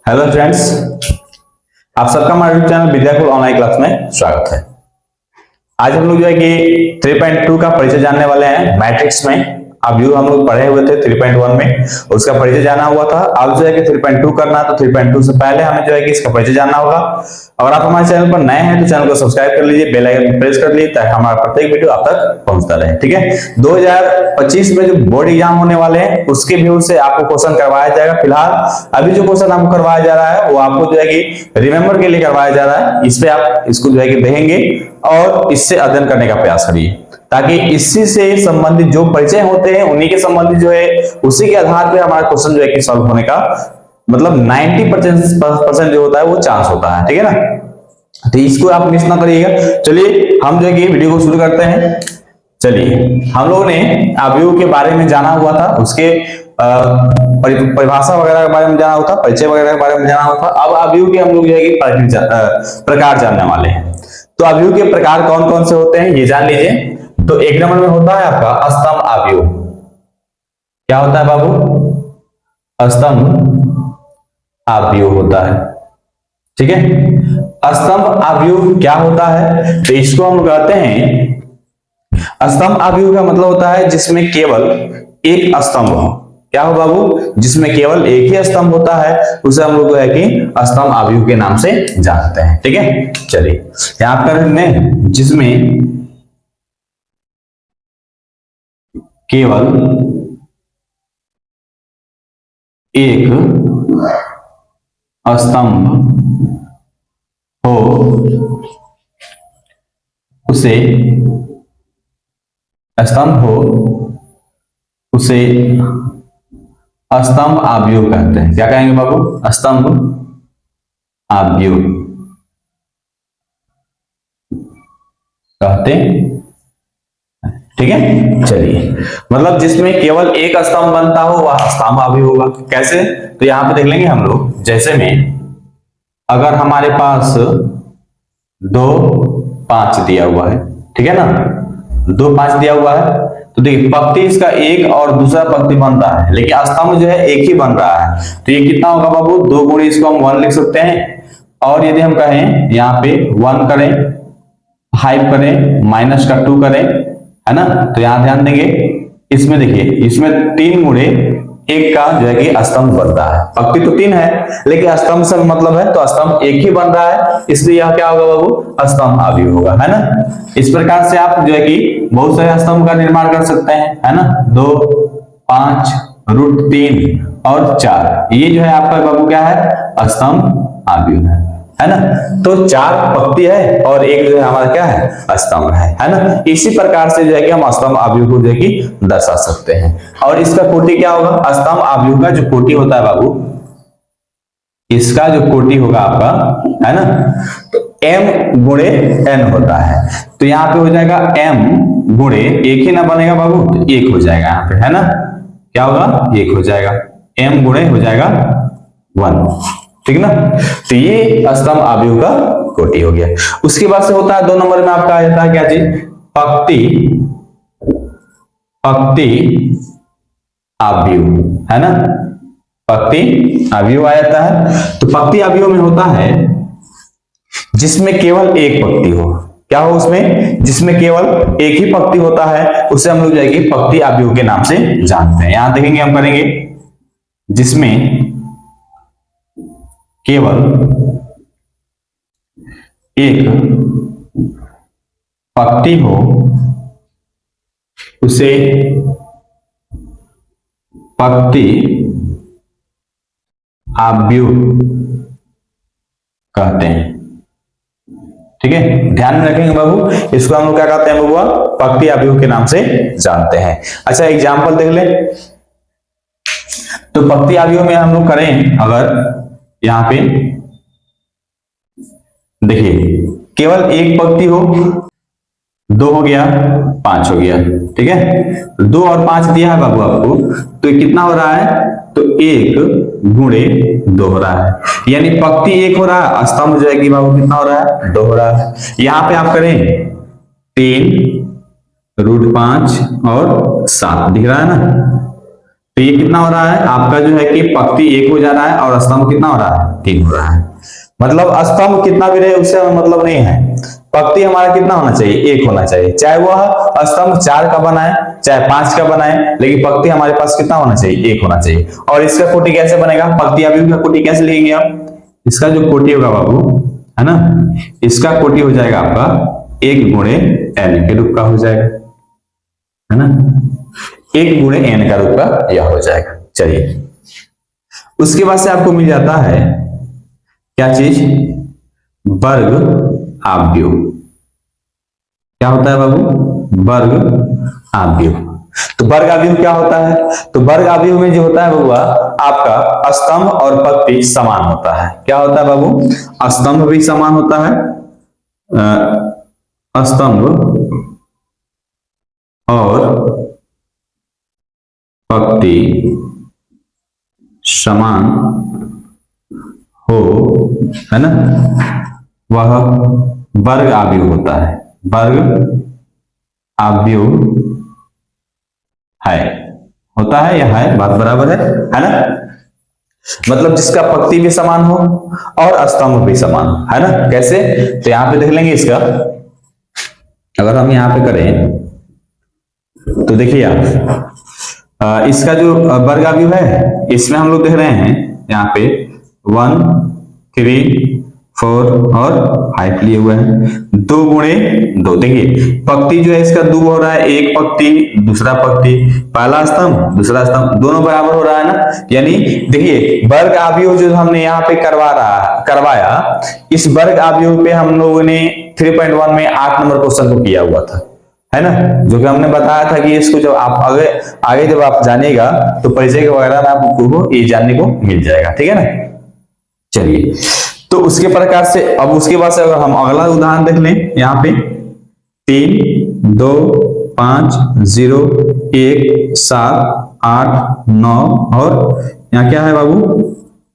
Hello friends, आप सबका हमारे YouTube channel Vidyakul online class में स्वागत है। आज हम लोग जो है कि 3.2 का परिचय जानने वाले हैं। मैट्रिक्स में अब व्यू हम लोग पढ़े हुए थे 3.1 में, उसका परिचय जाना हुआ था। अब जो है कि 3.2 करना, तो 3.2 से पहले हमें जो है कि इसका परिचय जानना होगा। अगर आप हमारे चैनल पर नए हैं तो चैनल को सब्सक्राइब कर लीजिए, बेल आइकन प्रेस कर लीजिए ताकि हमारा प्रत्येक वीडियो आप तक पहुंचता रहे। ठीक है, 2025 में जो बोर्ड एग्जाम होने वाले हैं उसके व्यू से आपको क्वेश्चन करवाया जाएगा। फिलहाल अभी जो क्वेश्चन आपको करवाया जा रहा है वो आपको जो है कि रिमेंबर के लिए करवाया जा रहा है। इस पे आप इसको जो है कि देखेंगे और इससे अध्ययन करने का प्रयास करिए, ताकि इसी से संबंधित जो परिचय होते हैं उन्हीं के संबंधित जो है उसी के आधार पे हमारा क्वेश्चन जो है कि सॉल्व होने का मतलब 90% जो होता है वो चांस होता है। ठीक है ना, तो इसको आप मिस ना करिएगा। चलिए हम जो है कि वीडियो को शुरू करते हैं। चलिए, हम लोगों ने अवयव के बारे में जाना हुआ था, उसके परिभाषा वगैरह के बारे में जाना हुआ था, परिचय वगैरह के बारे में जाना हुआ था। अब अवयव के हम लोग जो है कि प्रकार जानने वाले हैं। तो अवयव के प्रकार कौन कौन से होते हैं ये जान लीजिए। तो एक नंबर में होता है आपका स्तंभ अवयव। क्या होता है बाबू? स्तंभ अवयव होता है। ठीक है, स्तंभ अवयव क्या होता है? तो इसको हम कहते हैं, स्तंभ अवयव का मतलब होता है जिसमें केवल एक स्तंभ हो। क्या हो बाबू? जिसमें केवल एक ही स्तंभ होता है उसे हम लोग है कि स्तंभ अवयव के नाम से जानते हैं। ठीक है, चलिए यहां पर हमने जिसमें केवल एक स्तंभ हो उसे स्तंभ अवयव कहते हैं। क्या कहेंगे बाबू? स्तंभ अवयव कहते हैं। ठीक है, चलिए मतलब जिसमें केवल एक स्तंभ बनता हो वह स्तंभ अवयव होगा। कैसे? तो यहां पे देख लेंगे हम लोग। जैसे में अगर हमारे पास 2 5 दिया हुआ है, ठीक है ना, 2 5 दिया हुआ है, तो देखिए पंक्ति इसका एक और दूसरा पंक्ति बन रहा है, लेकिन स्तंभ जो है एक ही बन रहा है। तो ये कितना होगा बाबू? 2 गुणे इसको हम 1 लिख सकते हैं। और यदि हम कहें यहाँ पे 1 करें, 5 करें, माइनस का 2 करें, है ना, तो यहां ध्यान देंगे इसमें देखिए, इसमें 3 गुणे 1 का जो है कि स्तंभ बन रहा है। पंक्ति तो 3 है लेकिन स्तंभ से मतलब है तो स्तंभ एक ही बन रहा है, इसलिए यह क्या होगा बाबू? स्तंभ अवयव होगा। है ना, इस प्रकार से आप जो है कि बहुत सारे स्तंभ का निर्माण कर सकते हैं। है ना, 2 5 √3 और 4, ये जो है आपका बाबू क्या है? स्तंभ अवयव है ना। तो 4 पंक्ति है और एक जो है हमारा क्या है? स्तंभ है ना। इसी प्रकार से जो है कि हम स्तंभ अवयव को जो है कि दर्शा सकते हैं। और इसका कोटि क्या होगा? स्तंभ अवयव का जो कोटि होता है बाबू, इसका जो कोटि होगा आपका, है ना, तो m गुणे n होता है। तो यहाँ पे हो जाएगा m गुणे, एक ही ना बनेगा बाबू, तो 1 हो जाएगा यहाँ पे, है ना। क्या होगा? 1 हो जाएगा, m गुणे हो जाएगा 1। ठीक ना, तो ये स्तंभ अवयव का कोटि हो गया। उसके बाद से होता है 2 नंबर में आपका आ जाता है क्या चीज? पंक्ति अवयव, है ना, पंक्ति अवयव आ जाता है। तो पंक्ति अवयव में होता है जिसमें केवल एक पंक्ति हो। क्या हो उसमें? जिसमें केवल एक ही पंक्ति होता है उसे हम लोग जाएंगे पंक्ति अवयव के नाम से जानते हैं। यहां देखेंगे, हम करेंगे जिसमें केवल एक पंक्ति हो उसे पंक्ति अवयव कहते हैं। ठीक है, ध्यान में रखेंगे बाबू, इसको हम लोग क्या कहते हैं बाबू? पंक्ति अवयव के नाम से जानते हैं। अच्छा, एग्जाम्पल देख ले। तो पंक्ति अवयव में हम लोग करें, अगर यहां पे देखिए केवल एक पंक्ति हो, 2 हो गया, 5 हो गया। ठीक है, 2 और 5 दिया है बाबू आपको, तो कितना हो रहा है? तो 1 गुणे 2 हो रहा है, यानी पंक्ति 1 हो रहा है, स्तंभ जो है कि बाबू कितना हो रहा है? 2 हो रहा है। यहां पे आप करें 3 √5 और 7 दिख रहा है ना, तो ये कितना हो रहा है आपका जो है कि पंक्ति 1 हो जा रहा है और स्तंभ कितना हो रहा है 3 हो रहा है। मतलब स्तंभ कितना भी रहे उससे हमें मतलब नहीं है, पंक्ति हमारा कितना होना चाहिए 1 होना चाहिए, चाहे वह स्तंभ 4 का बनाए चाहे 5 का बनाए, लेकिन पंक्ति हमारे पास कितना होना चाहिए 1 होना चाहिए। और इसका कोटि कैसे बनेगा, पंक्ति अभी का कोटि कैसे लिखेंगे आप, इसका जो कोटि होगा बाबू है ना, इसका कोटि हो जाएगा आपका 1 गुणे n के रूप का हो जाएगा, है ना, 1 गुणे n का रूप का यह हो जाएगा। चलिए उसके बाद से आपको मिल जाता है क्या चीज, वर्ग आव्यूह। क्या होता है बाबू, वर्ग आव्यूह। तो वर्ग आव्यूह क्या होता है, तो वर्ग आव्यूह में जो होता है बबुआ आपका स्तंभ और पंक्ति समान होता है। क्या होता है बाबू, स्तंभ भी समान होता है, स्तंभ और पंक्ति समान हो, है ना, वह वर्ग आव्यूह होता है, वर्ग आव्यूह है, होता है या है, बात बराबर है ना। मतलब जिसका पंक्ति भी समान हो और स्तंभ भी समान हो, है ना। कैसे, तो यहां पे देख लेंगे इसका, अगर हम यहां पे करें तो देखिए आप इसका जो वर्ग आव्यूह है इसमें हम लोग देख रहे हैं यहाँ पे 1 3 4 और 5 लिए हुए हैं, 2 गुणे 2। देखिए पंक्ति जो है इसका 2 हो रहा है, एक पंक्ति दूसरा पंक्ति, पहला स्तंभ दूसरा स्तंभ दोनों बराबर हो रहा है ना। यानी देखिए वर्ग आव्यूह जो हमने यहाँ पे करवाया, इस वर्ग आव्यूह पे हम लोगों ने 3.1 में 8 नंबर क्वेश्चन को किया हुआ था, है ना, जो कि हमने बताया था कि इसको जब आप आगे जब आप जानिएगा तो परिचय के वगैरह में आपको ये जानने को मिल जाएगा, ठीक है ना। चलिए तो उसके प्रकार से अब उसके बाद से अगर हम अगला उदाहरण देख लें, यहाँ पे 3 2 5 0 1 7 8 9 और यहाँ क्या है बाबू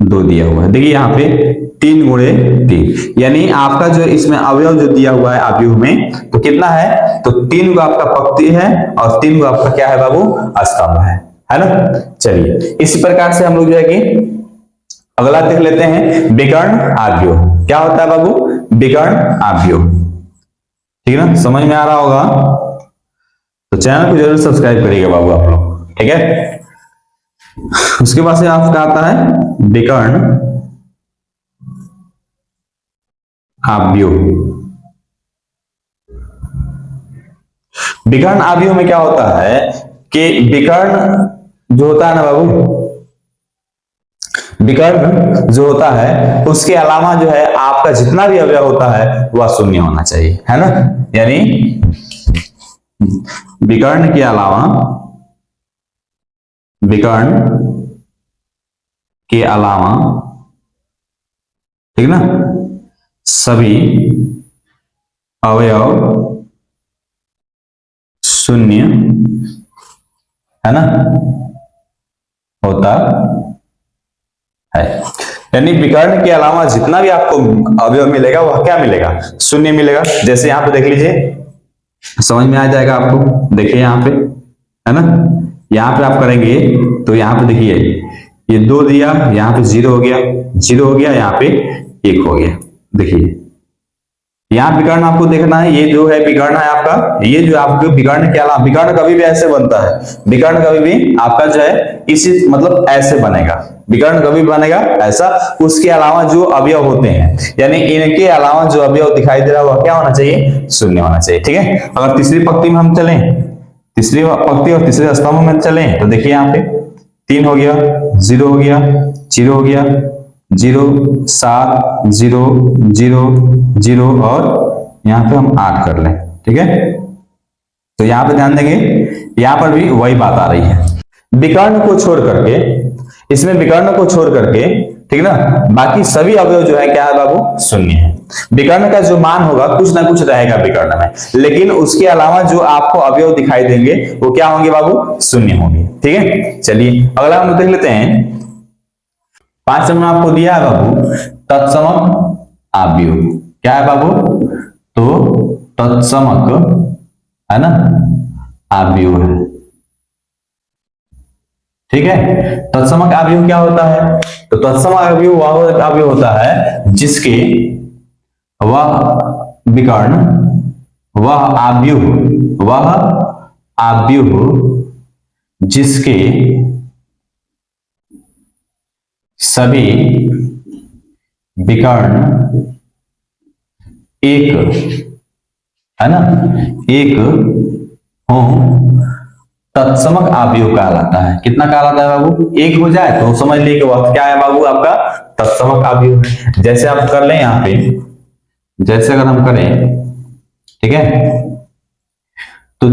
2 दिया हुआ है। देखिए यहाँ पे 3 गुणे 3, यानी आपका जो इसमें अवयव जो दिया हुआ है आव्यूह में तो कितना है, तो 3 को आपका पंक्ति है और 3 को आपका क्या है बाबू स्तंभ है ना। चलिए इसी प्रकार से हम लोग जो है कि अगला देख लेते हैं विकर्ण आव्यूह। क्या होता है बाबू, विकर्ण आव्यूह, ठीक है ना, समझ में आ रहा होगा तो चैनल को जरूर सब्सक्राइब करिएगा बाबू आप लोग, ठीक है। उसके बाद से आपका आता है विकर्ण आव्यूह। विकर्ण आव्यूह में क्या होता है कि विकर्ण जो होता है ना बाबू, विकर्ण जो होता है उसके अलावा जो है आपका जितना भी अवयव होता है वह शून्य होना चाहिए, है ना। यानी विकर्ण के अलावा, विकर्ण के अलावा, ठीक ना, सभी अवयव शून्य, है ना, होता है। यानी विकर्ण के अलावा जितना भी आपको अवयव मिलेगा वह क्या मिलेगा, शून्य मिलेगा। जैसे यहां पे देख लीजिए, समझ में आ जाएगा आपको, देखिए यहां पे, है ना, यहां पे आप करेंगे तो यहां पे देखिए ये 2 दिया, यहां पे 0 हो गया, 0 हो गया, यहाँ पे 1 हो गया। देखिए यहाँ विकर्ण आपको देखना है, ये जो है विकर्ण है आपका, ये जो आपको विकर्ण के अलावा, विकर्ण कभी भी ऐसे बनता है, विकर्ण कभी भी आपका जो है इसी मतलब ऐसे बनेगा, विकर्ण कभी बनेगा ऐसा, उसके अलावा जो अवयव होते हैं यानी इनके अलावा जो अवयव दिखाई दे रहा है वह क्या होना चाहिए, शून्य होना चाहिए, ठीक है। अगर तीसरी पंक्ति में हम चलें, तीसरी पंक्ति और तीसरे स्तंभ में चलें तो देखिए यहाँ पे 3 हो गया, 0 हो गया, 0 हो गया, 0 7 0 0 0 और यहाँ पे हम 8 कर लें, ठीक है। तो यहाँ पे ध्यान देंगे, यहाँ पर भी वही बात आ रही है, विकर्ण को छोड़ करके, इसमें विकर्ण को छोड़ करके, ठीक ना, बाकी सभी अवयव जो है क्या है बाबू, शून्य है। विकर्ण का जो मान होगा कुछ ना कुछ रहेगा विकर्ण में, लेकिन उसके अलावा जो आपको अवयव दिखाई देंगे वो क्या होंगे बाबू, शून्य होंगे, ठीक है। चलिए अगला हम देख लेते हैं, 5 नंबर आपको दिया है बाबू तत्समक आव्यूह। क्या है बाबू, तो तत्समक, है ना, आव्यूह है, ठीक है। तत्समक अवयव क्या होता है? तो तत्समक अवयव वह अवयव होता है जिसके वह विकर्ण वह आव्यूह जिसके सभी विकर्ण एक, है ना, एक हो, तत्समक अवयव कहलाता है। कितना कहलाता है बाबू? एक हो जाए तो समझ लिए कि वह क्या है बाबू, आपका तत्समक अवयव है। जैसे आप कर लें यहाँ पे, जैसे अगर हम करें, ठीक है, तो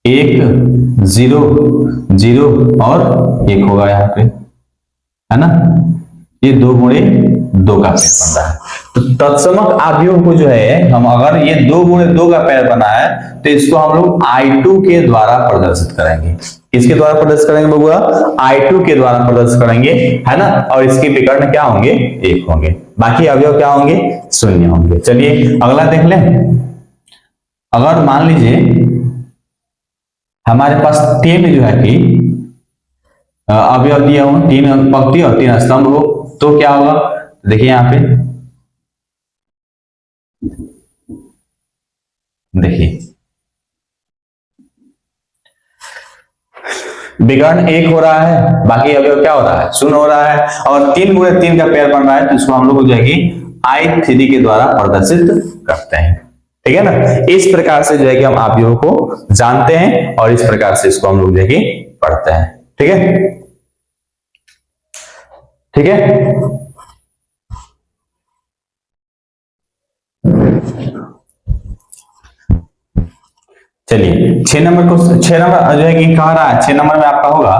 एक 0 0 और 1 होगा यहाँ पे, है ना, ये 2 गुणे 2 का पेड़ बन रहा है। तो तत्समक अवयव को जो है हम, अगर ये 2 गुणे 2 का पेड़ बना है तो इसको हम लोग I2 के द्वारा प्रदर्शित करेंगे। किसके द्वारा प्रदर्शित करेंगे बबुआ? I2 के द्वारा प्रदर्शित करेंगे, है ना। और इसके विकर्ण क्या होंगे? 1 होंगे। बाकी अवयव क्या होंगे? 0 होंगे। चलिए अगला देख लें। अगर मान लीजिए हमारे पास 3 जो है कि अवयव दिया हो, 3 पंक्ति और 3 स्तंभ हो, तो क्या होगा? देखिए यहां पे, देखिए विकर्ण 1 हो रहा है, बाकी अवयव क्या हो रहा है? 0 हो रहा है, और 3 गुणे 3 का पेयर बन रहा है, तो इसको हम लोग जो है कि I3 के द्वारा प्रदर्शित करते हैं। ठीक है ना। इस प्रकार से जो है कि हम अवयव को जानते हैं और इस प्रकार से इसको हम लोग जो है कि पढ़ते हैं। ठीक है, ठीक है। चलिए 6 नंबर को, 6 नंबर जो है कि कह रहा है, 6 नंबर में आपका होगा,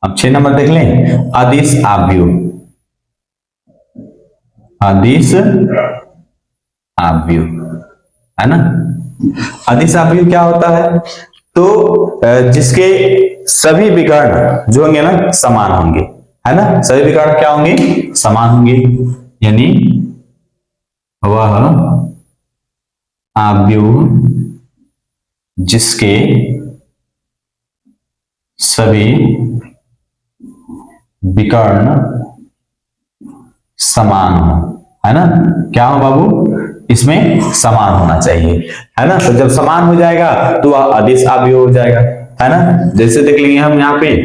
अब 6 नंबर देख लें, अदिश अवयव। अदिश अवयव, है ना। अदिश अवयव क्या होता है? तो जिसके सभी विकर्ण जो होंगे ना समान होंगे, है ना। सभी विकर्ण क्या होंगे? समान होंगे, यानी वह अवयव जिसके सभी विकर्ण समान हो, है ना। क्या हो बाबू? इसमें समान होना चाहिए, है ना। तो जब समान हो जाएगा तो वह अदिश अवयव हो जाएगा, है ना। जैसे देख लेंगे हम यहाँ पे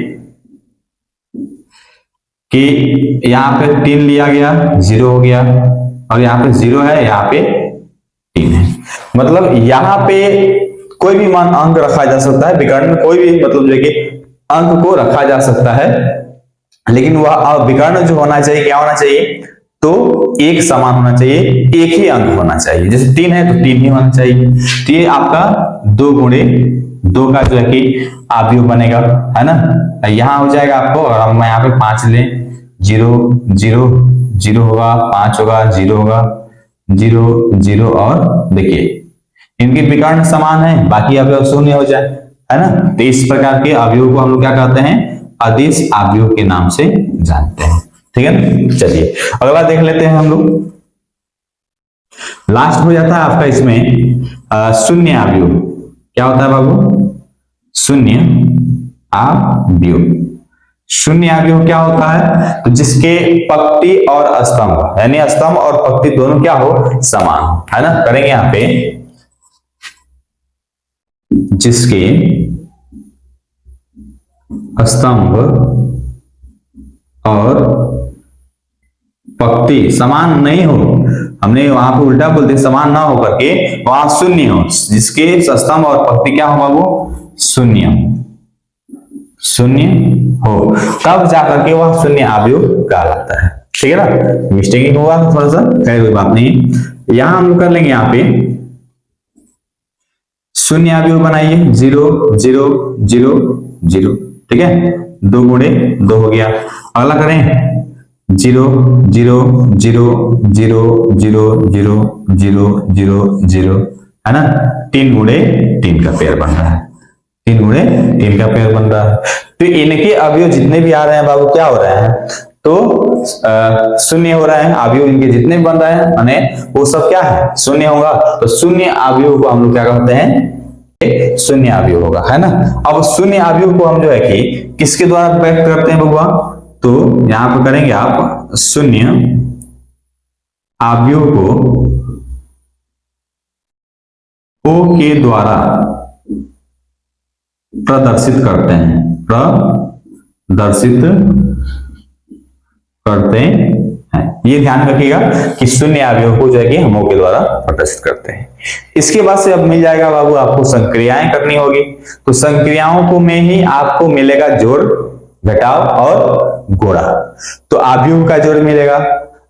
कि यहाँ पे 3 लिया गया, 0 हो गया, और यहाँ पे 0 है, यहाँ पे 3 है। मतलब यहाँ पे कोई भी मान अंक रखा जा सकता है, विकर्ण में कोई भी मतलब जो कि अंक को रखा जा सकता है, लेकिन वह विकर्ण जो होना चाहिए क्या होना चाहिए? तो एक समान होना चाहिए, एक ही अंक होना चाहिए। जैसे 3 है तो 3 ही होना चाहिए। तो ये आपका 2 गुणे 2 का जो है कि अवयव बनेगा, है ना। यहां हो जाएगा आपको, और हम यहाँ पे 5 लें, 0 0 0 होगा, 5 होगा, 0 होगा, 0 0, और देखिए इनके विकर्ण समान है, बाकी अवयव 0 हो जाए, है ना। तो इस प्रकार के अवयव को हम लोग क्या कहते हैं? अदिश अवयव के नाम से जानते हैं। ठीक है ना। चलिए अगला देख लेते हैं हम लोग। लास्ट हो जाता है आपका इसमें शून्य अवयव। क्या होता है बाबू? शून्य अवयव। शून्य अवयव क्या होता है? तो जिसके पंक्ति और स्तंभ, यानी स्तंभ और पंक्ति दोनों क्या हो? समान, है ना। करेंगे यहां पे, जिसके स्तंभ और पंक्ति समान नहीं हो, हमने वहां पे उल्टा बोलते, समान ना हो करके वहां 0 हो, जिसके स्तंभ और पंक्ति क्या हो बाबू? 0 हो, तब जाकर के वह शून्य अवयव कहलाता है। ठीक है ना। मिस्टेकिंग होगा थोड़ा सा, कोई बात नहीं। यहां हम लोग कर लेंगे, यहाँ पे शून्य अवयव बनाइए, 0 0 0 0। ठीक है, 2 गुणे 2 हो गया। अगला करें, 0 0 0 0 0 0 0 0 0, है ना। 3 गुणे 3 का पेयर बन रहा है, 3 गुणे 3 का पेयर बन रहा है। तो इनके अवयव जितने भी आ रहे हैं बाबू क्या हो रहे हैं? तो 0 हो रहा है। अवयव इनके जितने भी बन रहे हैं माने वो सब क्या है? 0 होगा। तो शून्य अवयव को हम लोग क्या कहते हैं? शून्य अवयव होगा, है ना। अब शून्य अवयव को हम जो है कि किसके द्वारा व्यक्त करते हैं बबुआ, तो यहां पर करेंगे आप शून्य अवयव को ओ के द्वारा प्रदर्शित करते हैं, प्रदर्शित करते हैं। ये ध्यान रखिएगा कि शून्य अवयव को जो है कि हम ओ के द्वारा प्रदर्शित करते हैं। इसके बाद से अब मिल जाएगा बाबू आपको संक्रियाएं करनी होगी, तो संक्रियाओं को में ही आपको मिलेगा जोड़, घटाव और गुणा। तो अवयव का जोड़ मिलेगा,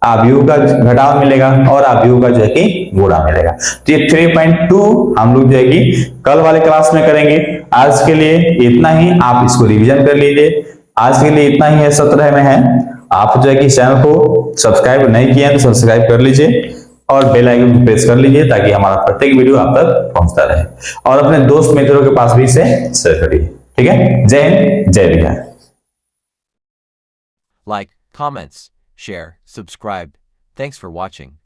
अवयव का घटाव मिलेगा और अवयव का जो है कि गुणा मिलेगा। तो ये 3.2 हम लोग जो है कि कल वाले क्लास में करेंगे। आज के लिए इतना ही, आप इसको रिवीजन कर लीजिए। आज के लिए इतना ही है, 17 में है। आप जो है कि चैनल को सब्सक्राइब नहीं किया है तो सब्सक्राइब कर लीजिए और बेल आइकन को प्रेस कर लीजिए ताकि हमारा प्रत्येक वीडियो आप तक पहुंचता रहे, और अपने दोस्त मित्रों के पास भी इसे शेयर करिए। ठीक है, जय हिंद, जय Bihar. Like, comments, share, subscribe. Thanks for watching.